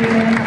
Rajan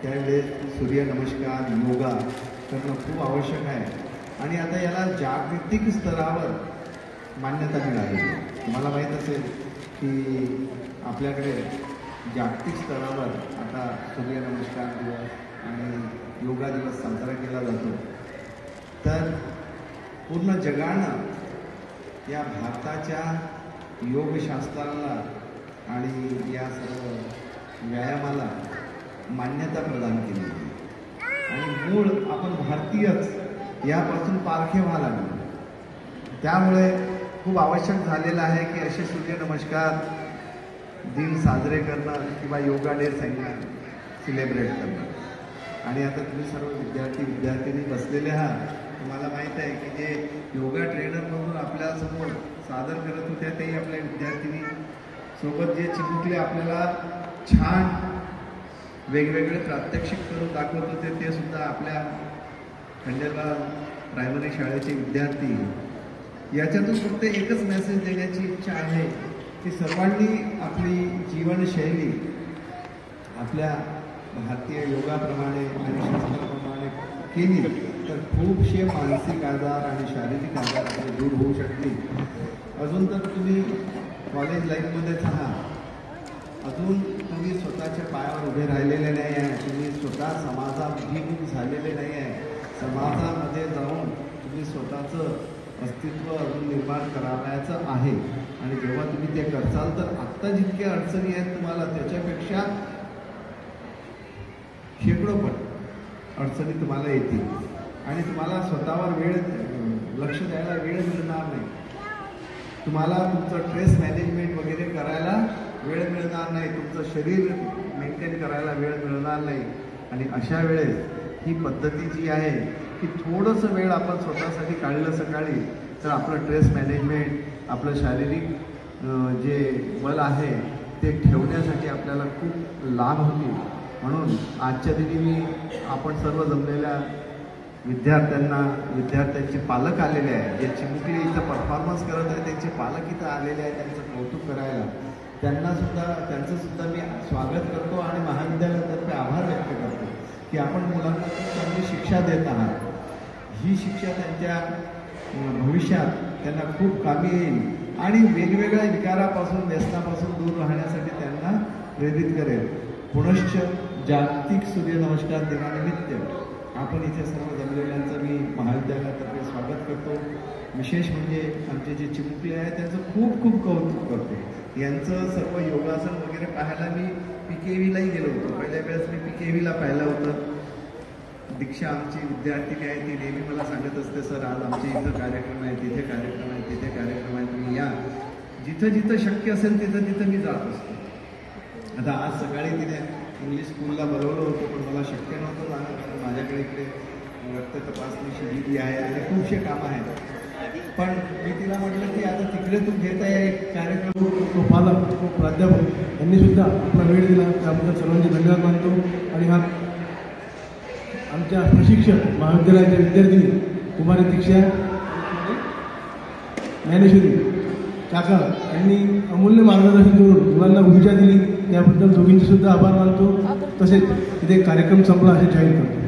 त्यावेळेस सूर्यनमस्कार योगा करणं खूप आवश्यक आहे आणि आता याला जागतिक स्तरावर मान्यता मिळाली. तुम्हाला माहीत असेल की आपल्याकडे जागतिक स्तरावर आता सूर्यनमस्कार दिवस आणि योगा दिवस साजरा केला जातो. तर पूर्ण जगानं या भारताच्या योगशास्त्राला आणि या सर्व व्यायामाला मान्यता प्रदान केली आणि मूळ आपण भारतीयच यापासून पारखे व्हायला लागलो. त्यामुळे खूप आवश्यक झालेलं आहे की असे सूर्यनमस्कार दिन साजरे करणं किंवा योगा डे सेलिब्रेट करणं. आणि आता तुम्ही सर्व विद्यार्थिनी बसलेले आहात. तुम्हाला माहीत आहे की जे योगा ट्रेनर म्हणून आपल्यासमोर सादर करत होत्या तेही आपल्या विद्यार्थिनी सोबत जे चिमुकले आपल्याला छान वेगवेगळे प्रात्यक्षिक करून दाखवत होते ते सुद्धा आपल्या खंडेलवाल प्रायमरी शाळेचे विद्यार्थी. याच्यातून फक्त एकच मेसेज देण्याची इच्छा आहे की सर्वांनी आपली जीवनशैली आपल्या भारतीय योगाप्रमाणे आणि शास्त्राप्रमाणे केली तर खूपशे मानसिक आजार आणि शारीरिक आजार आपले दूर होऊ शकतील. अजून तर तुम्ही कॉलेज लाईफमध्येच आहात, अजून तुम्ही स्वतःच्या पायावर उभे राहिलेले नाही आहे, तुम्ही स्वतः समाजाभिमुख झालेले नाही आहे. समाजामध्ये जाऊन तुम्ही स्वतःचं अस्तित्व अजून निर्माण करायचं आहे आणि जेव्हा तुम्ही ते करसाल तर आत्ता जितक्या अडचणी आहेत तुम्हाला त्याच्यापेक्षा शेकडोपट अडचणी तुम्हाला येतील आणि तुम्हाला स्वतःवर लक्ष द्यायला वेळ मिळणार नाही. तुम्हाला तुमचं स्ट्रेस मॅनेजमेंट वगैरे करायला वेळ मिळणार नाही, तुमचं शरीर मेंटेन करायला वेळ मिळणार नाही. आणि अशा वेळेस ही पद्धती जी आहे की थोडंसं वेळ आपण स्वतःसाठी काढलं सकाळी तर आपलं स्ट्रेस मॅनेजमेंट आपलं शारीरिक जे बल आहे ते ठेवण्यासाठी आपल्याला खूप लाभ होतील. म्हणून आजच्या दिनी मी आपण सर्व जमलेल्या विद्यार्थ्यांचे पालक आलेले आहेत, जे चिमुकले इथं परफॉर्मन्स करत आहेत त्यांचे पालक इथं आलेले आहेत त्यांचं कौतुक करायला, त्यांचं सुद्धा मी स्वागत करतो आणि महाविद्यालयातर्फे आभार व्यक्त करतो की आपण मुलांना खूप चांगली शिक्षा देत आहात. ही शिक्षा त्यांच्या भविष्यात त्यांना खूप कामी येईल आणि वेगवेगळ्या विकारापासून व्यसनापासून दूर राहण्यासाठी त्यांना प्रेरित करेल. पुनश्च जागतिक सूर्यनमस्कार दिनानिमित्त आपण इथे सर्व जमलेल्यांचं मी महाविद्यालयातर्फे स्वागत करतो. विशेष म्हणजे आमचे जे चिमुकले आहेत त्यांचं खूप खूप कौतुक करतो. यांचं सर्व योगासन वगैरे पाहायला मी PKVलाही गेलो होतो. पहिल्या वेळेस मी PKVला पाहिलं होतं. दीक्षा आमची विद्यार्थिनी आहे ती नेहमी मला सांगत असते, सर आज आमच्या इथं कार्यक्रम आहे, तिथे कार्यक्रम आहे, तिथे कार्यक्रम आहे, तुम्ही या. जिथं जिथं शक्य असेल तिथं तिथं मी जात असतो. आता आज सकाळी तिने इंग्लिश स्कूलला बोलवलं होतं पण मला शक्य नव्हतं जाणं कारण माझ्याकडे इकडे रक्त तपासणीची विधी आहे आणि खूपशे कामं आहेत. पण मी तिला म्हटलं की आता तिकडे तू घेत आहे कार्यक्रम. तो पालक तो प्राध्यापक यांनी सुद्धा आपला वेळ दिला त्याबद्दल सर्वांचे धन्यवाद मानतो. आणि हा आमच्या प्रशिक्षक महाविद्यालयाच्या विद्यार्थिनी कुमारी दीक्षा ज्ञानेश्वरी काका यांनी अमूल्य मार्गदर्शन करून मुलांना ऊर्जा दिली त्याबद्दल दोघींचे सुद्धा आभार मानतो. तसेच इथे कार्यक्रम संपला असे जाहीर करतो.